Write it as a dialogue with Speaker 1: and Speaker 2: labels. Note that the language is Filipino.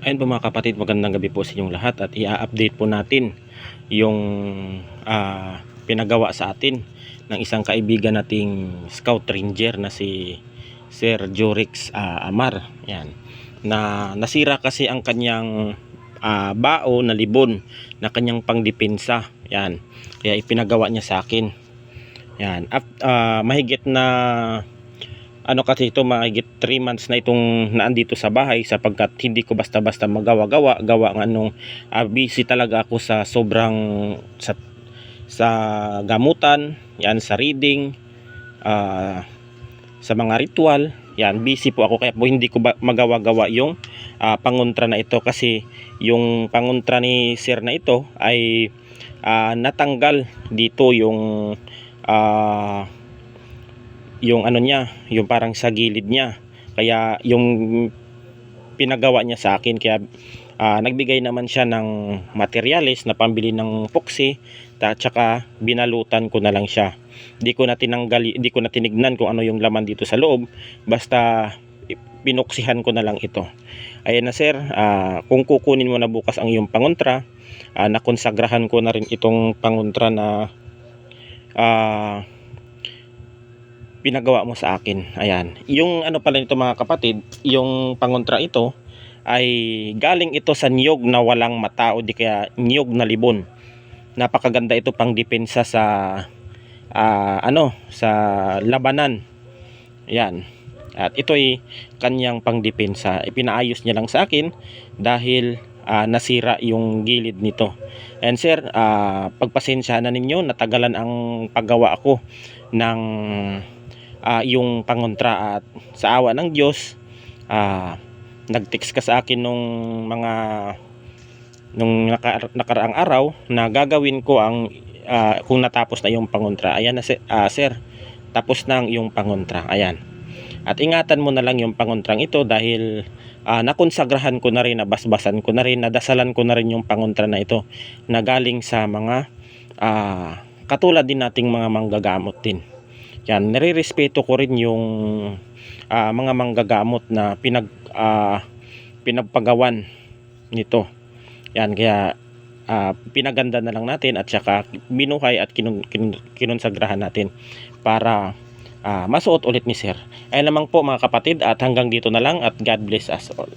Speaker 1: Ayun po mga kapatid, magandang gabi po sa inyong lahat at i-update po natin yung pinagawa sa atin ng isang kaibigan nating Scout Ranger na si Sir Jorix Amar. Yan. Na nasira kasi ang kanyang bao na libon na kanyang pangdepensa. Yan. Kaya ipinagawa niya sa akin. Yan. Mahigit na kasi ito, mahigit 3 months na itong naandito sa bahay sapagkat hindi ko basta-basta magawa-gawa. Gawa ng busy talaga ako sa sobrang sa gamutan, yan, sa reading, sa mga ritual. Yan, busy po ako kaya po hindi ko magawa-gawa yung pangontra na ito kasi yung pangontra ni sir na ito ay natanggal dito yung ano niya, yung parang sa gilid niya. Kaya yung pinagawa niya sa akin, kaya nagbigay naman siya ng materyales na pambili ng poxy at saka binalutan ko na lang siya. Hindi ko na tinignan kung ano yung laman dito sa loob, basta pinuksihan ko na lang ito. Ayan na sir, kung kukunin mo na bukas ang iyong pangontra, nakonsagrahan ko na rin itong pangontra na pinagawa mo sa akin. Ayan. Yung ano pala nito mga kapatid, yung pangontra ito ay galing ito sa niyog na walang mata o di kaya niyog na libon. Napakaganda ito pang depensa sa sa labanan. Ayan. At ito ay kanyang pang depensa. Ipinaayos niya lang sa akin dahil nasira yung gilid nito. And sir, pagpasensyahan na ninyo, natagalan ang paggawa ako ng yung pangontra at sa awa ng Diyos nag-text ka sa akin nung nakaraang araw na gagawin ko ang kung natapos na yung pangontra. Ayan na sir, tapos na ang yung pangontra. Ayan. At ingatan mo na lang yung pangontrang ito dahil nakonsagrahan ko na rin, nabasbasan ko na rin, nadasalan ko na rin yung pangontra na ito na galing sa mga katulad din nating mga manggagamot din. Yan, nire-respeto ko rin yung mga manggagamot na pinagpagawan nito. Yan, kaya pinaganda na lang natin at saka binuhay at kinonsagrahan natin para masuot ulit ni sir. Ayun lamang po mga kapatid, at hanggang dito na lang at God bless us all.